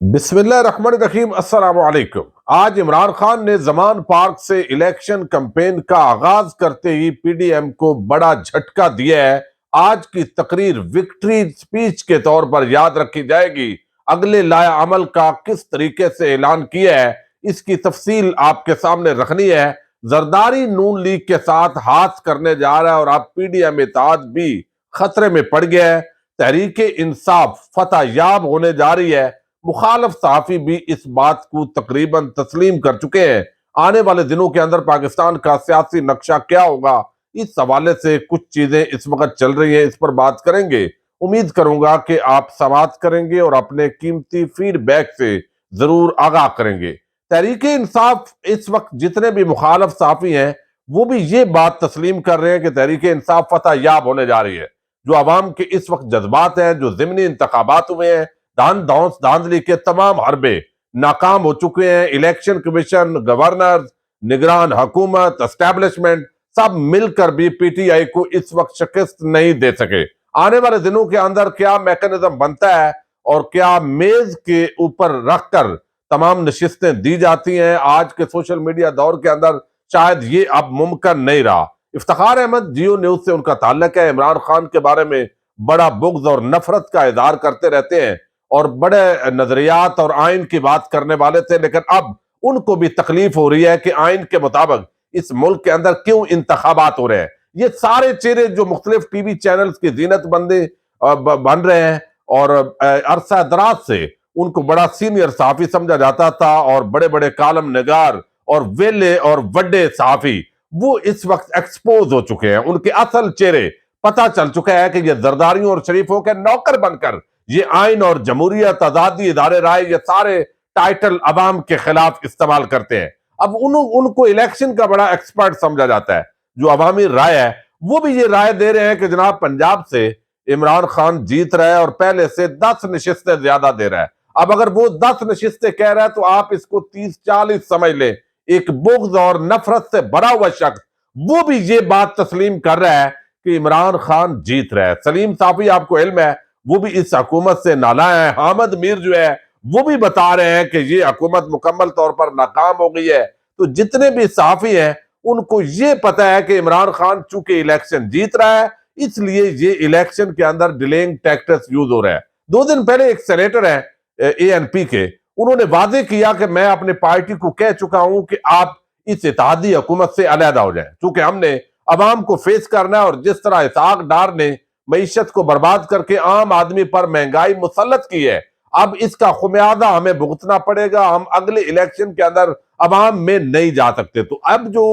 بسم اللہ الرحمن الرحیم، السلام علیکم۔ آج عمران خان نے زمان پارک سے الیکشن کمپین کا آغاز کرتے ہی پی ڈی ایم کو بڑا جھٹکا دیا ہے۔ آج کی تقریر وکٹری سپیچ کے طور پر یاد رکھی جائے گی۔ اگلے لائحہ عمل کا کس طریقے سے اعلان کیا ہے، اس کی تفصیل آپ کے سامنے رکھنی ہے۔ زرداری نون لیگ کے ساتھ ہاتھ کرنے جا رہا ہے اور اب پی ڈی ایم اتحاد بھی خطرے میں پڑ گیا ہے۔ تحریک انصاف فتح یاب ہونے جا رہی ہے۔ مخالف صحافی بھی اس بات کو تقریباً تسلیم کر چکے ہیں۔ آنے والے دنوں کے اندر پاکستان کا سیاسی نقشہ کیا ہوگا، اس حوالے سے کچھ چیزیں اس وقت چل رہی ہیں، اس پر بات کریں گے۔ امید کروں گا کہ آپ سماعت کریں گے اور اپنے قیمتی فیڈ بیک سے ضرور آگاہ کریں گے۔ تحریک انصاف اس وقت جتنے بھی مخالف صحافی ہیں وہ بھی یہ بات تسلیم کر رہے ہیں کہ تحریک انصاف فتح یاب ہونے جا رہی ہے۔ جو عوام کے اس وقت جذبات ہیں، جو ضمنی انتخابات ہوئے ہیں، دھاندلی کے تمام حربے ناکام ہو چکے ہیں۔ الیکشن کمیشن، گورنر، نگران حکومت، اسٹیبلشمنٹ سب مل کر بھی پی ٹی آئی کو اس وقت شکست نہیں دے سکے۔ آنے والے دنوں کے اندر کیا میکنزم بنتا ہے اور کیا میز کے اوپر رکھ کر تمام نشستیں دی جاتی ہیں، آج کے سوشل میڈیا دور کے اندر شاید یہ اب ممکن نہیں رہا۔ افتخار احمد جیو نیوز سے ان کا تعلق ہے، عمران خان کے بارے میں بڑا بغض اور نفرت کا اظہار کرتے رہتے ہیں اور بڑے نظریات اور آئین کی بات کرنے والے تھے، لیکن اب ان کو بھی تکلیف ہو رہی ہے کہ آئین کے مطابق اس ملک کے اندر کیوں انتخابات ہو رہے ہیں۔ یہ سارے چہرے جو مختلف ٹی وی چینلز کی زینت بن رہے ہیں اور عرصہ دراز سے ان کو بڑا سینئر صحافی سمجھا جاتا تھا اور بڑے بڑے کالم نگار اور ویلے اور بڑے صحافی وہ اس وقت ایکسپوز ہو چکے ہیں۔ ان کے اصل چہرے پتہ چل چکا ہے کہ یہ زرداریوں اور شریفوں کے نوکر بن کر یہ آئین اور جمہوریت، آزادی، ادارے رائے، یہ سارے ٹائٹل عوام کے خلاف استعمال کرتے ہیں۔ اب ان کو الیکشن کا بڑا ایکسپرٹ سمجھا جاتا ہے۔ جو عوامی رائے ہے وہ بھی یہ رائے دے رہے ہیں کہ جناب پنجاب سے عمران خان جیت رہا ہے اور پہلے سے 10 نشستیں زیادہ دے رہا ہے۔ اب اگر وہ 10 نشستیں کہہ رہا ہے تو آپ اس کو 30-40 سمجھ لیں۔ ایک بغض اور نفرت سے بھرا ہوا شخص وہ بھی یہ بات تسلیم کر رہا ہے کہ عمران خان جیت رہا ہے۔ سلیم صافی آپ کو علم ہے وہ بھی اس حکومت سے نالاں ہے۔ حامد میر جو ہے وہ بھی بتا رہے ہیں کہ یہ حکومت مکمل طور پر ناکام ہو گئی ہے۔ تو جتنے بھی صحافی ہیں ان کو یہ پتہ ہے کہ عمران خان چونکہ الیکشن جیت رہا ہے اس لیے یہ الیکشن کے اندر ڈیلیئنگ ٹیکٹس یوز ہو رہا ہے۔ 2 دن پہلے ایک سینیٹر ہیں اے این پی کے، انہوں نے واضح کیا کہ میں اپنے پارٹی کو کہہ چکا ہوں کہ آپ اس اتحادی حکومت سے علیحدہ ہو جائیں، چونکہ ہم نے عوام کو فیس کرنا ہے اور جس طرح اسحاق ڈار نے معیشت کو برباد کر کے عام آدمی پر مہنگائی مسلط کی ہے، اب اس کا خمیازہ ہمیں بھگتنا پڑے گا۔ ہم اگلے الیکشن کے اندر عوام میں نہیں جا سکتے۔ تو اب جو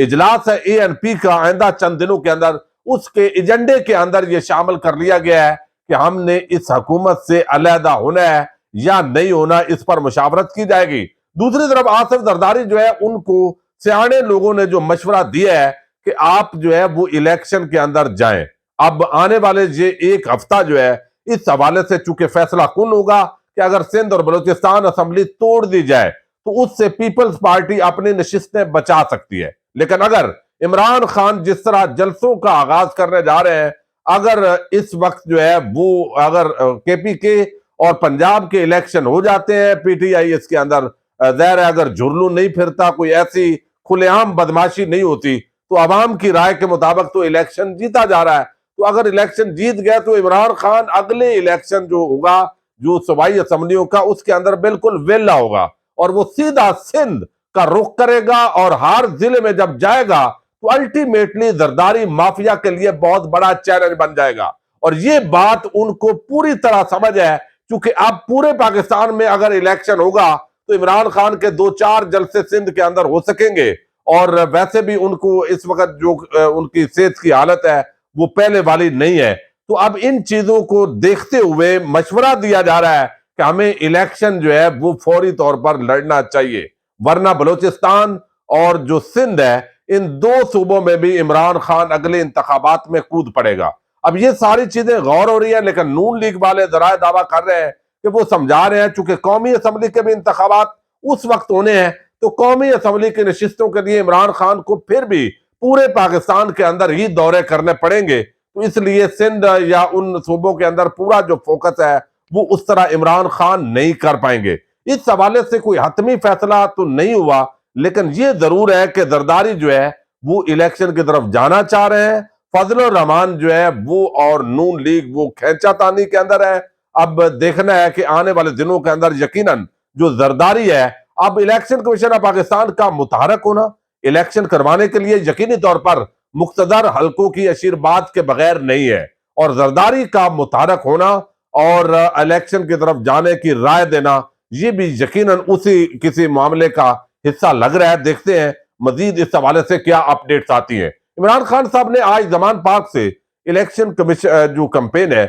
اجلاس ہے اے این پی کا آئندہ چند دنوں کے اندر، اس کے ایجنڈے کے اندر یہ شامل کر لیا گیا ہے کہ ہم نے اس حکومت سے علیحدہ ہونا ہے یا نہیں ہونا، اس پر مشاورت کی جائے گی۔ دوسری طرف آصف زرداری جو ہے ان کو سیانے لوگوں نے جو مشورہ دیا ہے کہ آپ جو ہے وہ الیکشن کے اندر جائیں۔ اب آنے والے یہ ایک ہفتہ جو ہے اس حوالے سے چونکہ فیصلہ کن ہوگا کہ اگر سندھ اور بلوچستان اسمبلی توڑ دی جائے تو اس سے پیپلز پارٹی اپنی نشستیں بچا سکتی ہے، لیکن اگر عمران خان جس طرح جلسوں کا آغاز کرنے جا رہے ہیں، اگر اس وقت جو ہے وہ اگر کے پی کے اور پنجاب کے الیکشن ہو جاتے ہیں، پی ٹی آئی اس کے اندر ظاہر ہے اگر جھرلو نہیں پھرتا، کوئی ایسی کھلے عام بدماشی نہیں ہوتی تو عوام کی رائے کے مطابق تو الیکشن جیتا جا رہا ہے۔ تو اگر الیکشن جیت گیا تو عمران خان اگلے الیکشن جو ہوگا جو صوبائی اسمبلیوں کا، اس کے اندر بالکل ویلا ہوگا اور وہ سیدھا سندھ کا رخ کرے گا اور ہر ضلع میں جب جائے گا تو الٹیمیٹلی زرداری مافیا کے لیے بہت بڑا چیلنج بن جائے گا۔ اور یہ بات ان کو پوری طرح سمجھ ہے، چونکہ اب پورے پاکستان میں اگر الیکشن ہوگا تو عمران خان کے 2-4 جلسے سندھ کے اندر ہو سکیں گے، اور ویسے بھی ان کو اس وقت جو ان کی صحت کی حالت ہے وہ پہلے والی نہیں ہے۔ تو اب ان چیزوں کو دیکھتے ہوئے مشورہ دیا جا رہا ہے کہ ہمیں الیکشن جو ہے وہ فوری طور پر لڑنا چاہیے، ورنہ بلوچستان اور جو سندھ ہے ان 2 صوبوں میں بھی عمران خان اگلے انتخابات میں کود پڑے گا۔ اب یہ ساری چیزیں غور ہو رہی ہیں، لیکن نون لیگ والے ذرائع دعویٰ کر رہے ہیں کہ وہ سمجھا رہے ہیں چونکہ قومی اسمبلی کے بھی انتخابات اس وقت ہونے ہیں تو قومی اسمبلی کی نشستوں کے لیے عمران خان کو پھر بھی پورے پاکستان کے اندر ہی دورے کرنے پڑیں گے، تو اس لیے سندھ یا ان صوبوں کے اندر پورا جو فوکس ہے وہ اس طرح عمران خان نہیں کر پائیں گے۔ اس حوالے سے کوئی حتمی فیصلہ تو نہیں ہوا، لیکن یہ ضرور ہے کہ زرداری جو ہے وہ الیکشن کی طرف جانا چاہ رہے ہیں۔ فضل الرحمان جو ہے وہ اور نون لیگ وہ کھینچا تانی کے اندر ہے۔ اب دیکھنا ہے کہ آنے والے دنوں کے اندر یقیناً جو زرداری ہے، اب الیکشن کمیشن آف پاکستان کا متحرک ہونا الیکشن کروانے کے لیے یقینی طور پر مقتدر حلقوں کی اشیرباد کے بغیر نہیں ہے، اور زرداری کا متحرک ہونا اور الیکشن کی طرف جانے کی رائے دینا یہ بھی یقیناً اسی کسی معاملے کا حصہ لگ رہا ہے۔ دیکھتے ہیں مزید اس حوالے سے کیا اپڈیٹس آتی ہیں۔ عمران خان صاحب نے آج زمان پارک سے الیکشن کمیشن جو کمپین ہے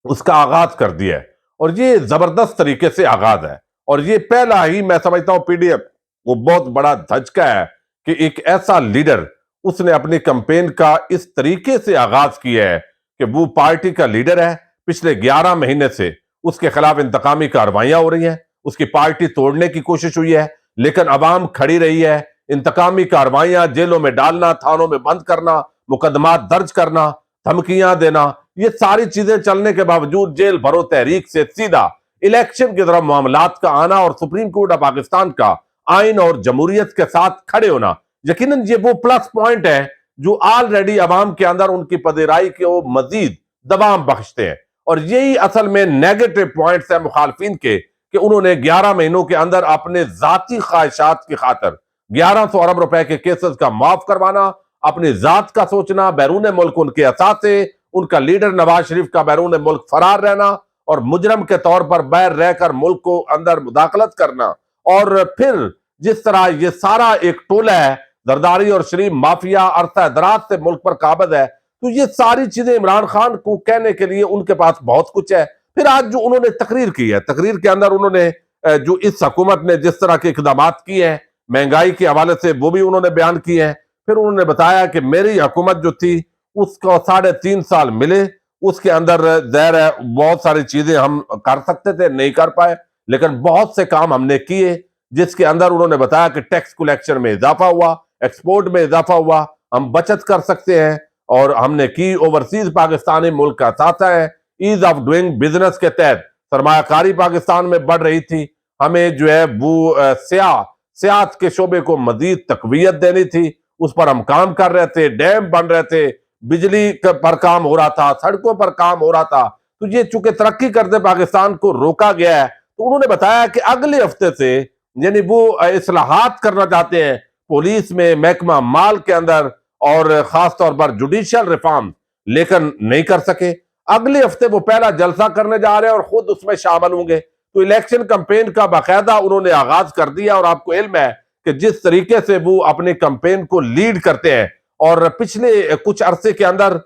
اس کا آغاز کر دیا ہے، اور یہ زبردست طریقے سے آغاز ہے، اور یہ پہلا ہی میں سمجھتا ہوں پی ڈی ایم وہ بہت بڑا دھچکا ہے کہ ایک ایسا لیڈر اس نے اپنی کمپین کا اس طریقے سے آغاز کیا ہے کہ وہ پارٹی کا لیڈر ہے۔ پچھلے 11 مہینے سے اس کے خلاف انتقامی کارروائیاں ہو رہی ہیں، اس کی پارٹی توڑنے کی کوشش ہوئی ہے، لیکن عوام کھڑی رہی ہے۔ انتقامی کارروائیاں، جیلوں میں ڈالنا، تھانوں میں بند کرنا، مقدمات درج کرنا، دھمکیاں دینا، یہ ساری چیزیں چلنے کے باوجود جیل بھرو تحریک سے سیدھا الیکشن کی طرف معاملات کا آنا اور سپریم کورٹ آف پاکستان کا آئین اور جمہوریت کے ساتھ کھڑے ہونا، یقیناً یہ وہ پلس پوائنٹ ہے جو آلریڈی عوام کے اندر ان کی پذیرائی کو مزید دوام بخشتے ہیں، اور یہی اصل میں نیگیٹو پوائنٹس ہیں مخالفین کے کہ انہوں نے 11 مہینوں کے اندر اپنے ذاتی خواہشات کی خاطر 1100 ارب روپے کے کیسز کا معاف کروانا، اپنی ذات کا سوچنا، بیرون ملک ان کے اثاثے، ان کا لیڈر نواز شریف کا بیرون ملک فرار رہنا اور مجرم کے طور پر باہر رہ کر ملک کو اندر مداخلت کرنا، اور پھر جس طرح یہ سارا ایک ٹولہ ہے، زرداری اور شریف مافیا عرصہ دراز سے ملک پر قابض ہے، تو یہ ساری چیزیں عمران خان کو کہنے کے لیے ان کے پاس بہت کچھ ہے۔ پھر آج جو انہوں نے تقریر کی ہے، تقریر کے اندر انہوں نے جو اس حکومت نے جس طرح کے اقدامات کیے ہیں مہنگائی کے حوالے سے وہ بھی انہوں نے بیان کیے ہیں۔ پھر انہوں نے بتایا کہ میری حکومت جو تھی اس کو 3.5 سال ملے، اس کے اندر ظاہر ہے بہت ساری چیزیں ہم کر سکتے تھے، نہیں کر پائے، لیکن بہت سے کام ہم نے کیے، جس کے اندر انہوں نے بتایا کہ ٹیکس کلیکشن میں اضافہ ہوا، ایکسپورٹ میں اضافہ ہوا، ہم بچت کر سکتے ہیں، اور ہم نے کی اوورسیز پاکستانی ملک کا اثاثہ ہے۔ ایز آف ڈوئنگ بزنس کے تحت سرمایہ کاری پاکستان میں بڑھ رہی تھی، ہمیں جو ہے وہ سیاحت کے شعبے کو مزید تقویت دینی تھی، اس پر ہم کام کر رہے تھے، ڈیم بن رہے تھے، بجلی پر کام ہو رہا تھا، سڑکوں پر کام ہو رہا تھا، تو یہ چونکہ ترقی کرتے پاکستان کو روکا گیا ہے، تو انہوں نے بتایا کہ اگلے ہفتے سے یعنی وہ اصلاحات کرنا چاہتے ہیں پولیس میں، محکمہ مال کے اندر، اور خاص طور پر جوڈیشل ریفارم، لیکن نہیں کر سکے۔ اگلے ہفتے وہ پہلا جلسہ کرنے جا رہے ہیں اور خود اس میں شامل ہوں گے، تو الیکشن کمپین کا باقاعدہ انہوں نے آغاز کر دیا، اور آپ کو علم ہے کہ جس طریقے سے وہ اپنی کمپین کو لیڈ کرتے ہیں، اور پچھلے کچھ عرصے کے اندر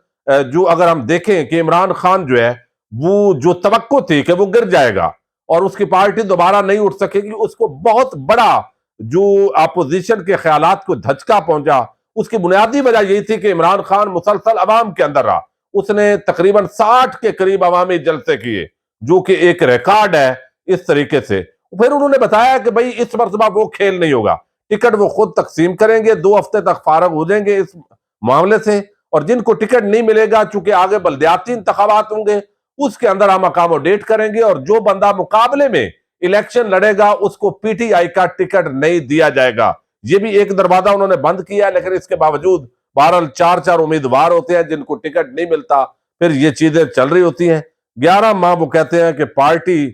جو اگر ہم دیکھیں کہ عمران خان جو ہے وہ جو توقع تھی کہ وہ گر جائے گا اور اس کی پارٹی دوبارہ نہیں اٹھ سکے گی، اس کو بہت بڑا جو اپوزیشن کے خیالات کو دھچکا پہنچا، اس کی بنیادی وجہ یہی تھی کہ عمران خان مسلسل عوام کے اندر رہا، اس نے تقریباً 60 کے قریب عوامی جلسے کیے، جو کہ ایک ریکارڈ ہے اس طریقے سے۔ پھر انہوں نے بتایا کہ بھئی اس مرتبہ وہ کھیل نہیں ہوگا، ٹکٹ وہ خود تقسیم کریں گے، 2 ہفتے تک فارغ ہو جائیں گے اس معاملے سے، اور جن کو ٹکٹ نہیں ملے گا چونکہ آگے بلدیاتی انتخابات ہوں گے، اس کے اندر ہم اکاموڈیٹ کریں گے، اور جو بندہ مقابلے میں الیکشن لڑے گا اس کو پی ٹی آئی کا ٹکٹ نہیں دیا جائے گا۔ یہ بھی ایک دروازہ انہوں نے بند کیا، لیکن اس کے باوجود بہرحال 4 امیدوار ہوتے ہیں جن کو ٹکٹ نہیں ملتا، پھر یہ چیزیں چل رہی ہوتی ہیں۔ 11 ماہ وہ کہتے ہیں کہ پارٹی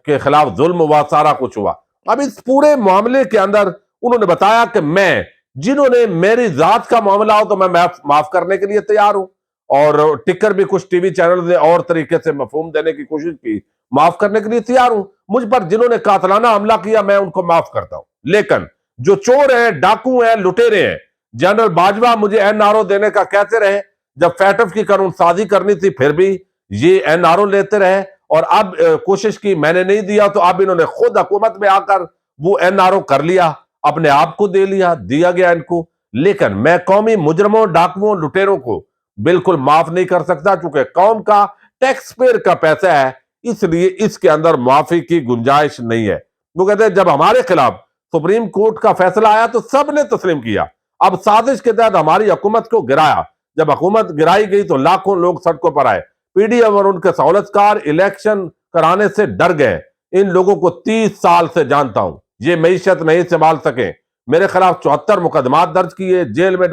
کے خلاف ظلم ہوا، سارا کچھ ہوا۔ اب اس پورے معاملے کے اندر انہوں نے بتایا کہ میں جنہوں نے میری ذات کا معاملہ ہو تو میں معاف کرنے کے لیے تیار ہوں، اور ٹکر بھی کچھ ٹی وی چینل نے اور طریقے سے مفہوم دینے کی کوشش کی، معاف کرنے کے لیے تیار ہوں، مجھ پر جنہوں نے قاتلانہ حملہ کیا میں ان کو معاف کرتا ہوں، لیکن جو چور ہیں، ڈاکو ہیں، لٹیرے ہیں، جنرل باجوہ مجھے این آر او دینے کا کہتے رہے، جب فیٹف کی قانون سازی کرنی تھی پھر بھی یہ این آر او لیتے رہے، اور اب کوشش کی میں نے نہیں دیا، تو اب انہوں نے خود حکومت میں آ کر وہ این آر او کر لیا، اپنے آپ کو دیا گیا ان کو، لیکن میں قومی مجرموں، ڈاکوؤں، لٹیروں کو بالکل معاف نہیں کر سکتا، چونکہ قوم کا ٹیکس پیئر کا پیسہ ہے، اس لیے اس کے اندر معافی کی گنجائش نہیں ہے۔ وہ کہتے ہیں جب ہمارے خلاف سپریم کورٹ کا فیصلہ آیا تو سب نے تسلیم کیا، اب سازش کے تحت ہماری حکومت کو گرایا، جب حکومت گرائی گئی تو لاکھوں لوگ سڑکوں پر آئے، پی ڈی ایم اور ان کے سہولت کار الیکشن کرانے سے ڈر گئے. ان لوگوں کو 30 سال سے جانتا ہوں. یہ معیشت نہیں سنبھال سکے. میرے خلاف 74 مقدمات درج کیے، جیل میں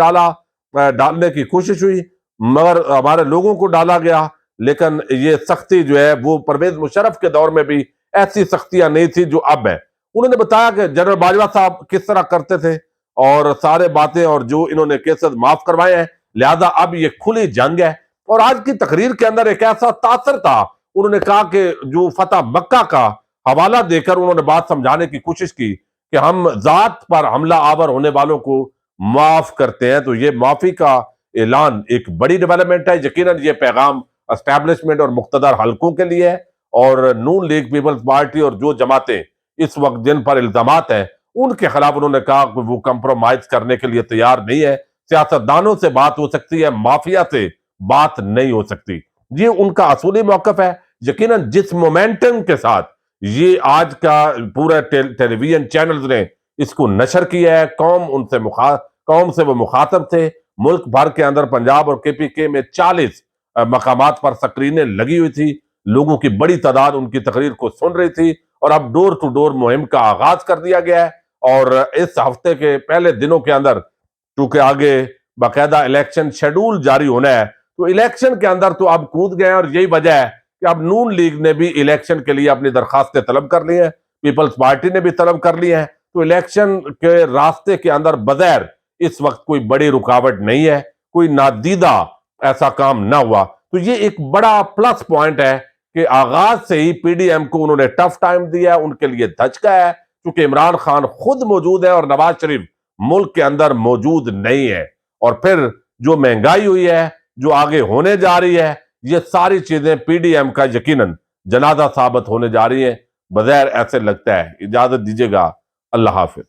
ڈالنے کی کوشش ہوئی، مگر ہمارے لوگوں کو ڈالا گیا. لیکن یہ سختی جو ہے وہ پرویز مشرف کے دور میں بھی ایسی سختیاں نہیں تھی جو اب ہیں. انہوں نے بتایا کہ جنرل باجوہ صاحب کس طرح کرتے تھے اور سارے باتیں، اور جو انہوں نے کیسز معاف کروائے ہیں، لہذا اب یہ کھلی جنگ ہے. اور آج کی تقریر کے اندر ایک ایسا تاثر تھا. انہوں نے کہا کہ جو فتح مکہ کا حوالہ دے کر انہوں نے بات سمجھانے کی کوشش کی کہ ہم ذات پر حملہ آور ہونے والوں کو معاف کرتے ہیں. تو یہ معافی کا اعلان ایک بڑی ڈیولپمنٹ ہے. یقیناً یہ پیغام اسٹیبلشمنٹ اور مقتدر حلقوں کے لیے ہے، اور نون لیگ پیپلز پارٹی اور جو جماعتیں اس وقت جن پر الزامات ہیں ان کے خلاف انہوں نے کہا کہ وہ کمپرومائز کرنے کے لیے تیار نہیں ہے. سیاستدانوں سے بات ہو سکتی ہے، مافیا سے بات نہیں ہو سکتی. یہ ان کا اصولی موقف ہے. یقیناً جس مومنٹم کے ساتھ یہ آج کا پورا ٹیلی ویژن چینلز نے اس کو نشر کیا ہے، قوم سے وہ مخاطب تھے. ملک بھر کے اندر پنجاب اور کے پی کے میں 40 مقامات پر سکرینیں لگی ہوئی تھی. لوگوں کی بڑی تعداد ان کی تقریر کو سن رہی تھی، اور اب ڈور ٹو ڈور مہم کا آغاز کر دیا گیا ہے. اور اس ہفتے کے پہلے دنوں کے اندر چونکہ آگے باقاعدہ الیکشن شیڈول جاری ہونا ہے، تو الیکشن کے اندر تو اب کود گئے. اور یہی وجہ ہے کہ اب نون لیگ نے بھی الیکشن کے لیے اپنی درخواستیں طلب کر لی ہیں، پیپلز پارٹی نے بھی طلب کر لی ہیں. تو الیکشن کے راستے کے اندر بظاہر اس وقت کوئی بڑی رکاوٹ نہیں ہے، کوئی نادیدہ ایسا کام نہ ہوا. تو یہ ایک بڑا پلس پوائنٹ ہے کہ آغاز سے ہی پی ڈی ایم کو انہوں نے ٹف ٹائم دیا ہے، ان کے لیے دھچکا ہے، کیونکہ عمران خان خود موجود ہے اور نواز شریف ملک کے اندر موجود نہیں ہے. اور پھر جو مہنگائی ہوئی ہے، جو آگے ہونے جا رہی ہے، یہ ساری چیزیں پی ڈی ایم کا یقیناً جنازہ ثابت ہونے جا رہی ہیں. بظاہر ایسے لگتا ہے. اجازت دیجیے گا. اللہ حافظ.